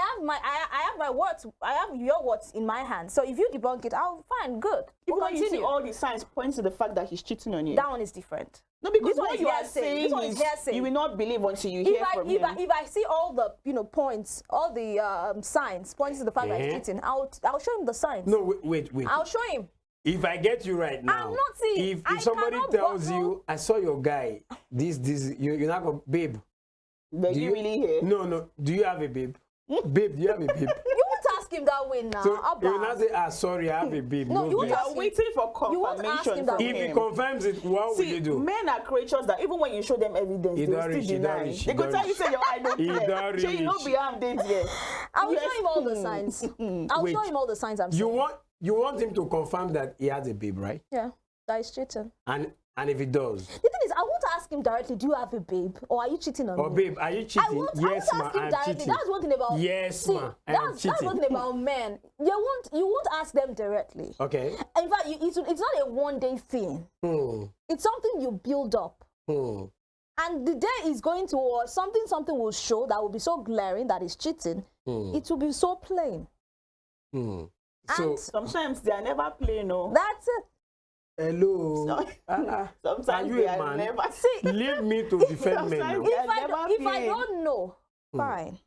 have my words. I have your words in my hand. So if you debunk it, I'll fine, good. Even We'll when you see continue. all the signs point to the fact that he's cheating on you. That one is different. No, because This one what is you are hearsay. saying This one is is hearsay. you will not believe until you hear from him. If I see all the points, all the signs pointing to the fact that he's cheating, I'll show him the signs. No, wait. I'll show him. If I get you right now, not seeing- if I somebody cannot tells buckle- you, I saw your guy, you're not gonna, babe. But do you really hear? No. Do you have a babe? Babe, do you have a babe? You won't ask him that way now. So Abba. you will not say, sorry, I have a babe. No, you won't babe. ask You are him. waiting for You won't ask confirmation him that from If he him. confirms it, what will See, you do? men are creatures that even when you show them evidence, He they will don't still reach, he don't deny. reach, he They go don't tell you reach. say your I don't He care. don't Say you know reach. beyond days here. I'll Yes. show him all the signs. I'll Wait. show him all the signs I'm You saying. you want him to confirm that he has a babe, right? Yeah, that is cheating. And if he does, The thing is, I won't ask him directly, do you have a babe? Or are you cheating on or me? babe, are you I cheating? won't, Yes, I ma, won't ask him I'm directly. cheating. That's one thing about Yes, see, ma, I am that's one cheating. thing about men. You won't ask them directly. Okay. In fact, it's not a one-day thing. Hmm. It's something you build up. Hmm. And the day is going to, or something will show that will be so glaring that is cheating. It will be so plain. Hmm. And So, Sometimes they are never plain, no. that's it. hello. So- Sometimes Are you they a are man? never Leave me to defend men Sometimes now. they are If I never don't know, fine.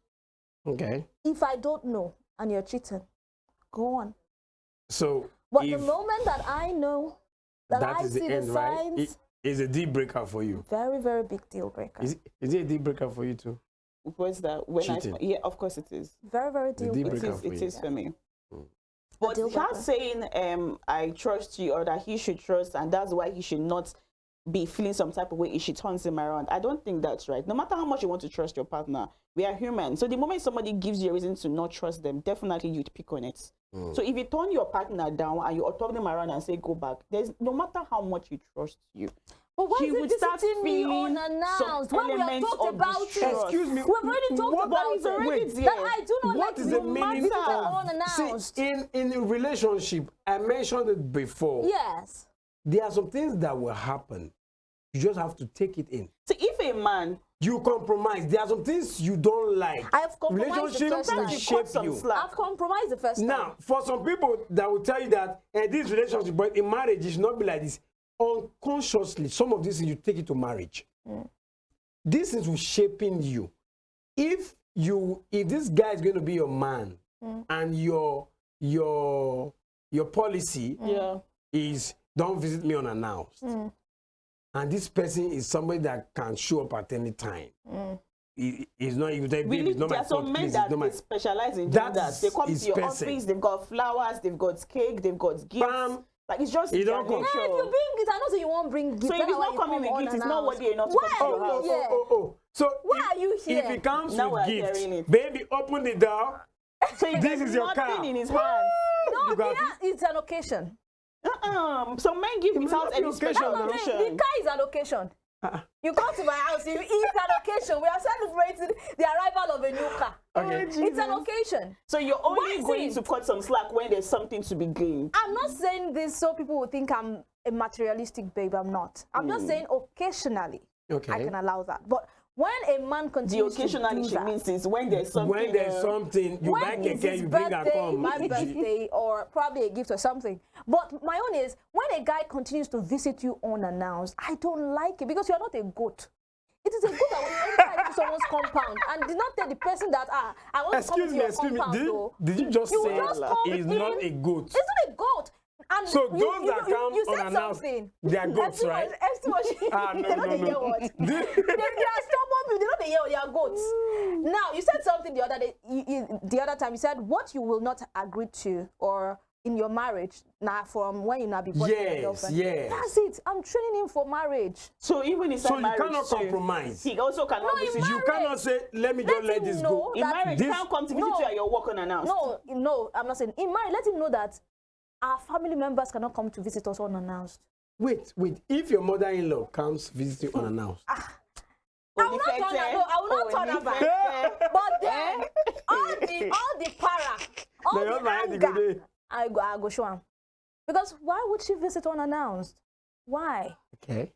Okay. If I don't know and you're cheating, go on. So, But if the moment that I know, that that I is see the the end, right? signs, It is a deal breaker for you. very, very big deal breaker. Is it a deal breaker for you too? What's that? When Cheating. yeah, of course it is. Very, very deal deal breaker. breaker. It for is you. for me. Mm. But deal her breaker. saying I trust you or that he should trust and that's why he should not be feeling some type of way if she turns him around. I don't think that's right. No matter how much you want to trust your partner, we are human. So the moment somebody gives you a reason to not trust them, definitely you'd pick on it. So if you turn your partner down and you turn them around and say go back, there's no matter how much he trusts you, But why he is it would start visiting me feeling unannounced? some When we have elements talked of about it. distrust. Excuse me. We've already talked what- about is already it. there. That I do not What like is to the be meaning visited of unannounced. See, in a relationship? I mentioned it before. Yes. There are some things that will happen. You just have to take it in. so if a man You compromise. There are some things you don't like. I have compromised the Relationship first will time. you shape cut some you. slack. I've compromised the first time. Now, for some people that will tell you that this relationship, but in marriage, it should not be like this. Unconsciously, some of these things you take it to marriage. These things will shaping you. If this guy is going to be your man, and your policy yeah. is don't visit me unannounced, and this person is somebody that can show up at any time. It's not you tell Really, it's not there my are some fault, men please, that it's not my they specialize in That doing that. They come is to your person. office, they've got flowers, they've got cake, they've got gifts. Bam. Like it's just You their don't come. nature. If you bring it, I know so you won't bring gifts. So if That's he's why not you coming come with gifts, it's not unannounced. worthy enough to Why come to are your you house. here? So Why are you here? If he comes Now with we're gifts, hearing it. baby, open the door. So he This gets is your nothing car. in his hands. No, You got yeah, it's an occasion. So men give without any occasion special now. The occasion. car is an occasion. You come to my house, it's an occasion. We are celebrating the arrival of a new car. Okay. It's an occasion. So you're Why only is going it- to cut some slack when there's something to be gained. I'm not saying this so people will think I'm a materialistic babe. I'm not. I'm just saying occasionally Okay. I can allow that. But when a man The continues occasionally to do she that, means is when there's something. When there's something, you buy when is keke, his you bring and birthday, come. my birthday, or probably a gift or something. But my own is when a guy continues to visit you unannounced, I don't like it because you're not a goat. It is a goat that will enter into someone's compound and did not tell the person that I want to come into your compound. Did you just say it's not a goat? It's not a goat. And so those that come unannounced, they are goats, right? No. They are stubborn people. They don't hear they are goats. Now, you said something the other day. The other time, you said what you will not agree to or in your marriage now from when you now be boyfriend your girlfriend. Yes. That's it. I'm training him for marriage. So even inside marriage, you cannot compromise. He also cannot. You cannot say, let me just let this go. In marriage, you can't come to visit you at your work unannounced. No, I'm not saying. In marriage, let him know that our family members cannot come to visit us unannounced. Wait. If your mother-in-law comes visit you unannounced. I will not turn her back. But then, all the para, all the anger, I go show him. Because why would she visit unannounced? Why? Okay.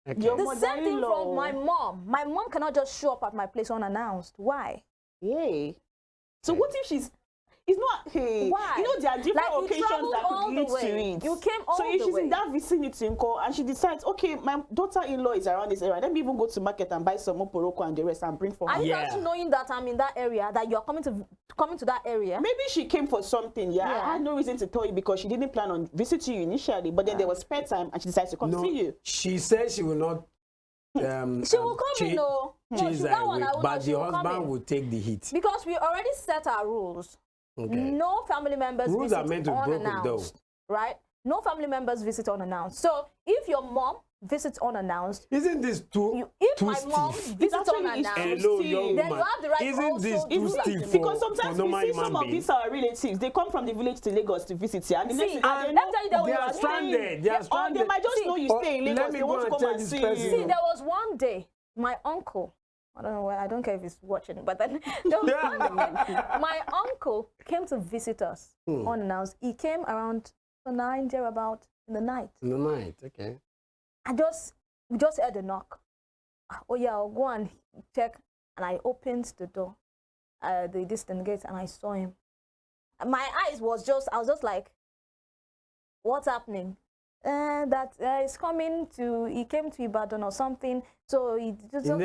The same thing from my mom. My mom cannot just show up at my place unannounced. Why? Yay. So what if she's... It's not, hey, why? You know, there are different occasions that could lead to it. You came all the way. So if she's in that vicinity and she decides, okay, my daughter-in-law is around this area, let me even go to market and buy some more poroko and the rest and bring for her. Are you not knowing that I'm in that area, that you're coming to that area? Maybe she came for something, I had no reason to tell you because she didn't plan on visiting you initially, but then there was spare time and she decided to come see you. She said she will not she will come in, but the husband will take the heat. Because we already set our rules. Okay. No family members rules visit are meant to be broken, though. Right? No family members visit unannounced. So if your mom visits unannounced, isn't this too if my mom visits unannounced, hello, young then man. you have the right isn't this too stiff because sometimes we see some of these our relatives, they come from the village to Lagos to visit here, and the next they are stranded. They are stranded. Or they might just know you stay in Lagos. They want to come and see you. See, there was one day my uncle, I don't know where, I don't care if he's watching, but then my uncle came to visit us unannounced. He came around 9 thereabout in the night. In the night, okay. We just heard a knock. Oh yeah, I'll go and check. And I opened the door, the distant gate, and I saw him. And my eyes I was just like, what's happening? He's coming to, he came to Ibadan or something. So he just, a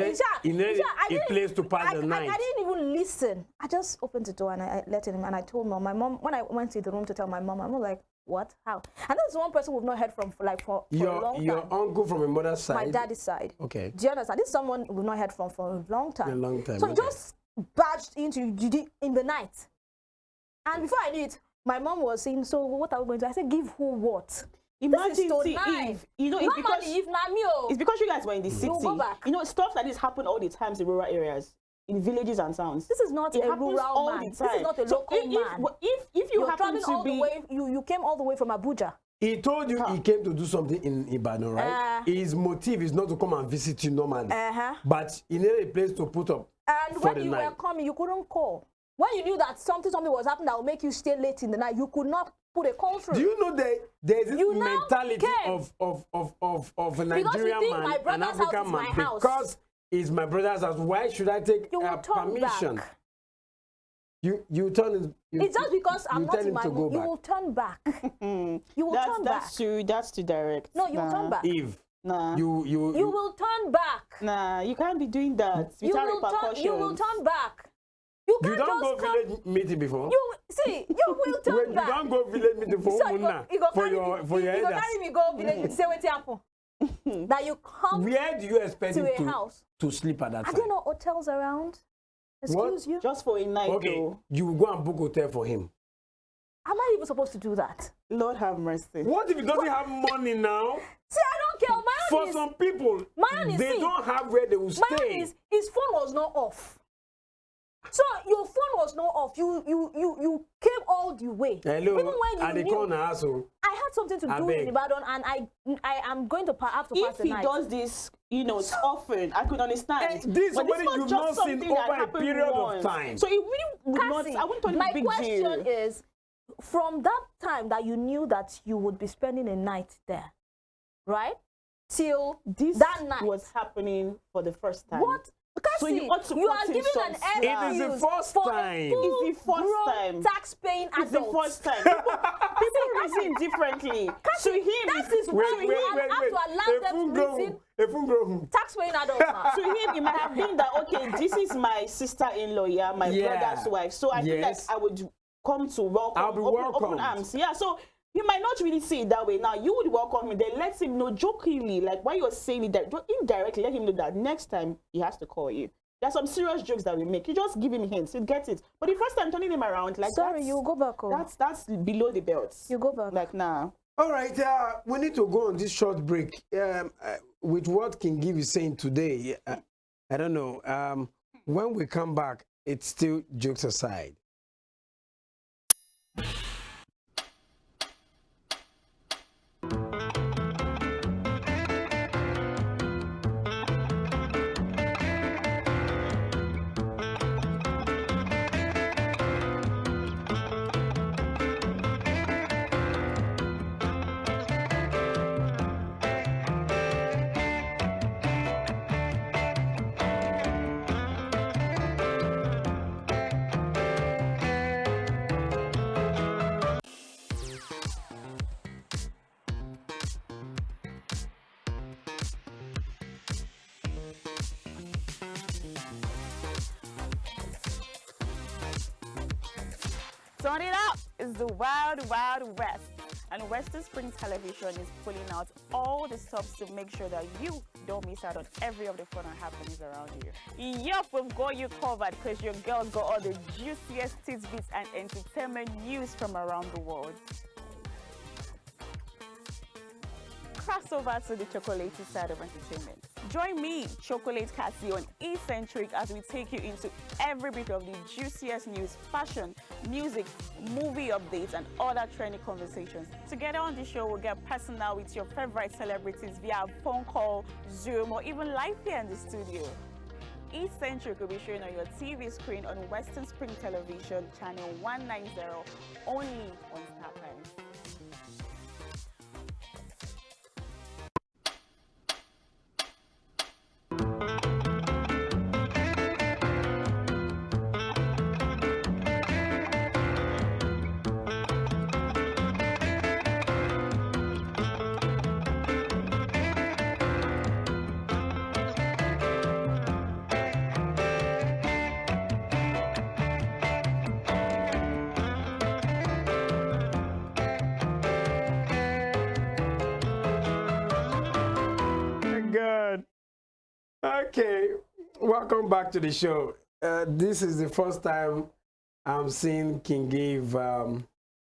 place to pass the night. I didn't even listen. I just opened the door and I let him, and I told my mom, when I went to the room to tell my mom, I'm like, what? How? And that's one person we've not heard from for a long time. Your uncle from your mother's side? My daddy's side. Okay. Do you understand? This is someone we've not heard from for a long time. A long time. So he just barged into in the night. And before I knew it, my mom was saying, so what are we going to do? I said, give who what? Imagine if, you know, it's because you guys were in the city. You know, stuff like this happen all the time in rural areas, in villages and towns. This is not a rural man. This is not a local man. If you happen to be... You came all the way from Abuja. He told you he came to do something in Ibadan, right? His motive is not to come and visit you normally. But he needed a place to put up and for when the you night. were coming, you couldn't call. When you knew that something was happening that would make you stay late in the night, you could not put a call through. Do you know that there's this mentality of a Nigerian man, an African man, because it's my brother's house, why should I take permission? Back. You turn. It's just because I'm not in my mood. You will turn back. You will turn back. That's too direct. No, you will turn back. Eve. Nah. You will turn back. Nah, you can't be doing that without repercussions. You will turn back. You don't go village meeting before. You will turn back. You don't go village meeting for for your elders. You carry me go village meeting. Say what happen. That you come. Where do you expect him to sleep at that time? Are there no hotels around? Excuse you? Just for a night. Okay, though. You will go and book hotel for him. Am I even supposed to do that? Lord have mercy. What if he doesn't have money now? See, I don't care. For some people, they don't have where they will stay. His phone was not off. So your phone was not off. You came all the way. Hello. Even when you knew, corner, asshole. I had something to do in Ibadan, and I am going to have to pass the night. If he does this, you know, often, I could understand. This is somebody you've not seen over a period of time. So it really would not. I wouldn't tell you my big question is, from that time that you knew that you would be spending a night there, right? Till that night was happening for the first time. What So you ought to are giving an It is the first time. It's the first time. Tax-paying adult. It's the first time. People reason differently. To him, that is why you have to allow them to reason. Tax-paying adult. To him, it might have been that, okay, this is my sister-in-law, yeah, my brother's wife. So I feel like I would come to welcome. I'll be open arms. Yeah, so he might not really say it that way. Now, you would welcome him, then let him know jokingly, like why you're saying it, that indirectly let him know that next time he has to call you. There's some serious jokes that we make. You just give him hints, he gets it. But the first time turning him around, like, sorry, you go back home. That's below the belt. You go back. Like, nah. All right, we need to go on this short break. With what King Give is saying today, I don't know. When we come back, it's still jokes aside. Turn it up! It's the Wild Wild West. And Western Spring Television is pulling out all the stops to make sure that you don't miss out on every of the fun and happenings around you. Yup, we've got you covered because your girls got all the juiciest tidbits and entertainment news from around the world. Cross over to the chocolatey side of entertainment. Join me, Chocolate Cassie, on Eccentric as we take you into every bit of the juiciest news, fashion, music, movie updates, and other trendy conversations. Together on the show, we'll get personal with your favorite celebrities via phone call, Zoom, or even live here in the studio. Eccentric will be shown on your TV screen on Western Spring Television, channel 190, only on Star Times. Good. Okay, welcome back to the show. This is the first time I'm seeing King Give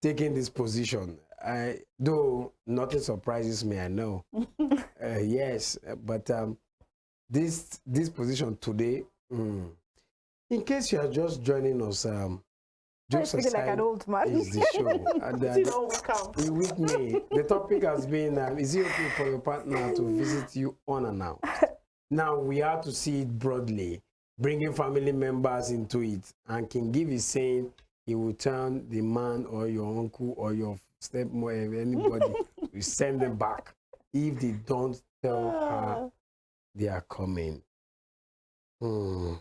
taking this position. Though nothing surprises me, I know. Yes, but this position today, in case you are just joining us, Jokes Aside like an old man. is the show. And, with me, the topic has been, is it okay for your partner to visit you unannounced? Now, we have to see it broadly, bringing family members into it. And King Give is saying he will turn the man or your uncle or your stepmother, anybody, we send them back if they don't tell her they are coming. You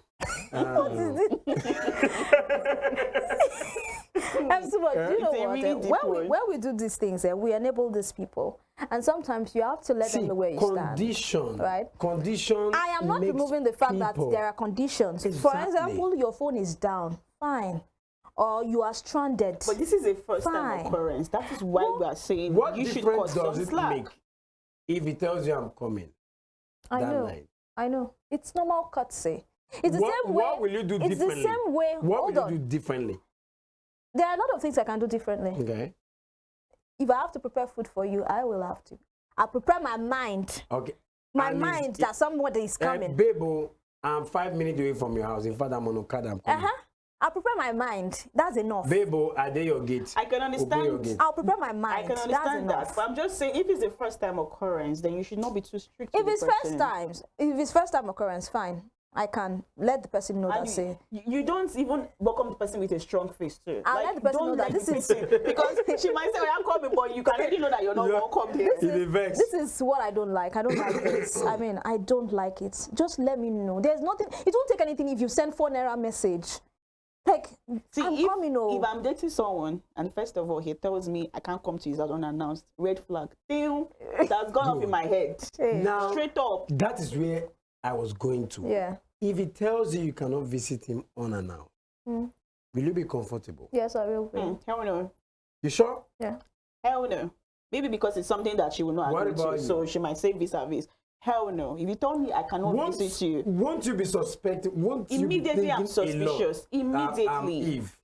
know what? When we do these things, we enable these people, and sometimes you have to let them know where you stand. Right? Condition. I am not removing the fact that there are conditions. Exactly. For example, your phone is down. Fine. Or you are stranded. But this is a first-time occurrence. That is why we are saying what you should difference cut does it slack. make if he tells you I'm coming? I know. Line. I know. It's normal courtesy. It's the same way. What will you do differently? It's the same way. What will you do differently? There are a lot of things I can do differently. Okay. If I have to prepare food for you, I will have to. I'll prepare my mind. Okay. My mind that somebody is coming. Bebo, I'm 5 minutes away from your house. In fact, I'm on Okada. I'm coming. I'll prepare my mind. That's enough. Bebo, are they your gate? I can understand. I'll prepare my mind. I can understand that. But I'm just saying, if it's a first-time occurrence, then you should not be too strict. If it's first time occurrence, fine. I can let the person know And that say you don't even welcome the person with a strong face too. I'll let the person don't know that let this the is person- because she might say, well, I'm coming, but you can already know that you're not welcome here. this is what I don't like. I don't like this. I mean, I don't like it. Just let me know. There's nothing. It won't take anything if you send 4 naira message. Like, See, I'm if, coming. if I'm dating someone and first of all he tells me I can't come to his house unannounced, red flag. Damn, that's gone off in my head. Now, Straight up. that is where I was going to. Yeah. If he tells you cannot visit him unannounced, will you be comfortable? Yes, I will be. Hell no. You sure? Yeah. Hell no. Maybe because it's something that she will not agree to, so she might say vis-a-vis. Hell no. If you told me I cannot visit you, won't you be suspecting? Won't immediately I'm suspicious. Immediately. Eve.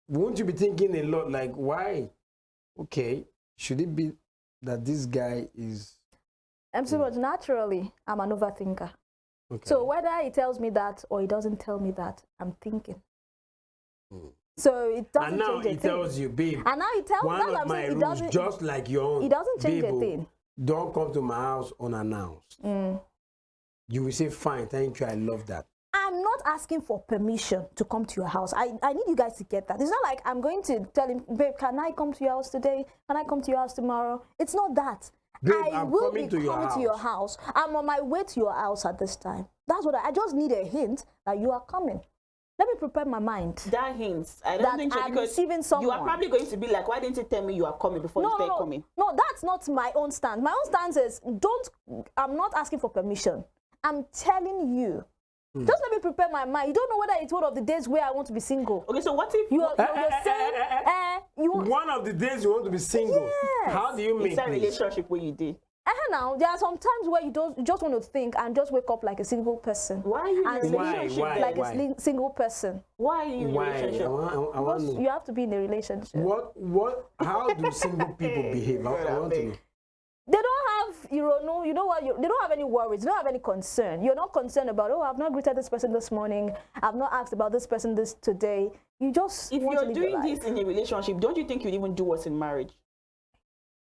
Won't you be thinking a lot like, why? Okay, should it be that this guy is... But naturally, I'm an overthinker. Okay. So whether he tells me that or he doesn't tell me that, I'm thinking. So it doesn't and now change a he thing. tells you, babe, And now he tells one that's of what I'm my saying, rules, just like your own, it doesn't change babe, a thing. don't come to my house unannounced. You will say, fine, thank you, I love that. I'm not asking for permission to come to your house. I need you guys to get that. It's not like I'm going to tell him, babe, can I come to your house today? Can I come to your house tomorrow? It's not that. Babe, I I'm will coming be coming to your house. I'm on my way to your house at this time. That's what I just need a hint that you are coming. Let me prepare my mind. That hints. I don't That think so, I'm because receiving you someone. are probably going to be like, why didn't you tell me you are coming before you start coming? No, that's not my own stance. My own stance is I'm not asking for permission. I'm telling you. Just let me prepare my mind. You don't know whether it's one of the days where I want to be single. Okay, so what if You're saying you want one of the days you want to be single. Yes. How do you make it's a this? relationship where you did? now there are some times where you just want to think and just wake up like a single person. Why are you in a And relationship? Why? like a single person. Why are you in a relationship? I want to know. You have to be in a relationship. How do single people behave? I want to know. They don't have, you know what, they don't have any worries, they don't have any concern. You're not concerned about, oh, I've not greeted this person this morning, I've not asked about this person today. You just If want to you're live your doing life. this in a relationship, don't you think you'd even do what's in marriage?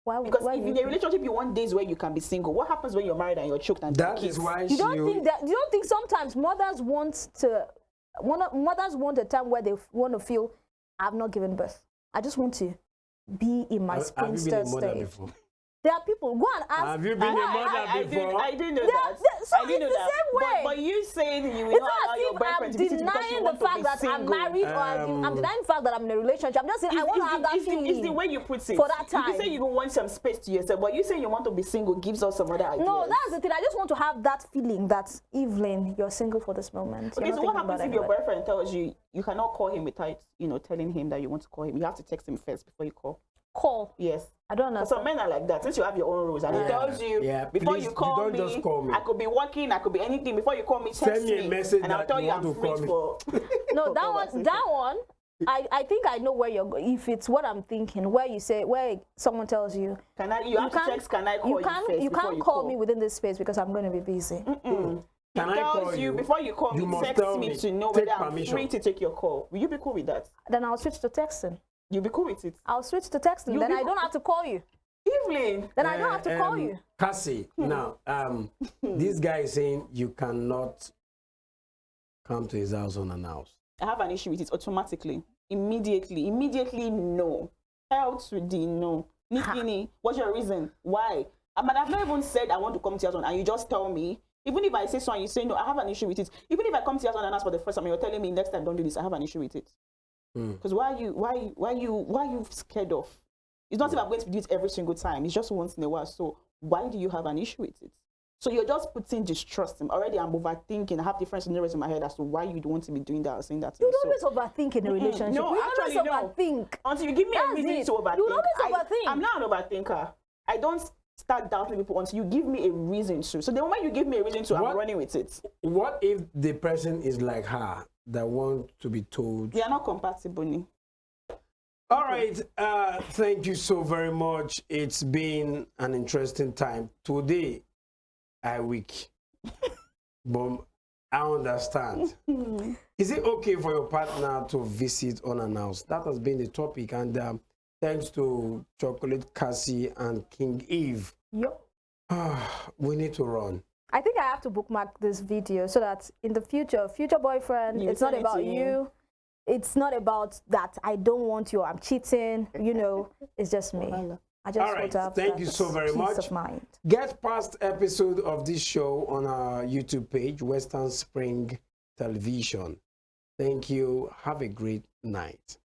Because if in a relationship you want days where you can be single, what happens when you're married and you're choked and That kids? is why you don't think sometimes mothers want a time where they want to feel, I've not given birth. I just want to be in my spinster stage. Before? There are people, go and ask. Have you been a mother before? I didn't know that. So I didn't it's know the same way. But you saying you will It's not not allow as your if boyfriend I'm to visit because you denying want the fact to be that I'm single. married or I'm denying the fact that I'm in a relationship. I'm just saying I want to have that feeling. It's the way you put it. For that time. You say you want some space to yourself, but you say you want to be single gives us some other ideas. No, that's the thing. I just want to have that feeling that, Evelyn, you're single for this moment. Okay, You're so not what thinking happens about if your anybody. boyfriend tells you you cannot call him without, telling him that you want to call him? You have to text him first before you call. Call. Yes. I don't know. Some men are like that. Since you have your own rules and he tells you before please, you call don't just call me. I could be working, I could be anything. Before you call me, text Send me a message and I'll that tell you you want I'm to free call me. for. No, that one. I think I know where you're going. If it's what I'm thinking, where someone tells you, You have to text, can I call you first? You can't call me within this space because I'm going to be busy. Can I call you? Before you call You me, must text tell me me. to know Take whether I'm permission. free to take your call. Will you be cool with that? Then I'll switch to texting. You'll be cool with it. I'll switch to texting. Then I don't have to call you. Evelyn. Then I don't have to call you. Cassie, now, this guy is saying you cannot come to his house unannounced. I have an issue with it automatically. Immediately, no. Hell to the no. Nikini, what's your reason? Why? I've not even said I want to come to your house and you just tell me. Even if I say so and you say no, I have an issue with it. Even if I come to your house unannounced for the first time and you're telling me next time don't do this, I have an issue with it. Because why are you scared of? It's not if I'm going to do it every single time. It's just once in a while. So why do you have an issue with it? So you're just putting distrust in. Already I'm overthinking. I have different scenarios in my head as to why you'd want to be doing that or saying that to me. You don't always overthink in a relationship. No, you actually, always no. overthink. Until you give me a reason to overthink. You always overthink. I'm not an overthinker. I don't start doubting people until you give me a reason to. So the moment you give me a reason to, I'm running with it. What if the person is like her, that want to be told? They are not compatible. All right, thank you so very much. It's been an interesting time. Today, I weak, but I understand. Is it okay for your partner to visit unannounced? That has been the topic, and thanks to Chocolate Cassie and King Eve. Yep. We need to run. I think I have to bookmark this video so that in the future boyfriend, it's not about you. It's not about that I don't want you, I'm cheating, you know, it's just me. I just want to have thank you so very much. Peace of mind. Get past episode of this show on our YouTube page, Western Spring Television. Thank you. Have a great night.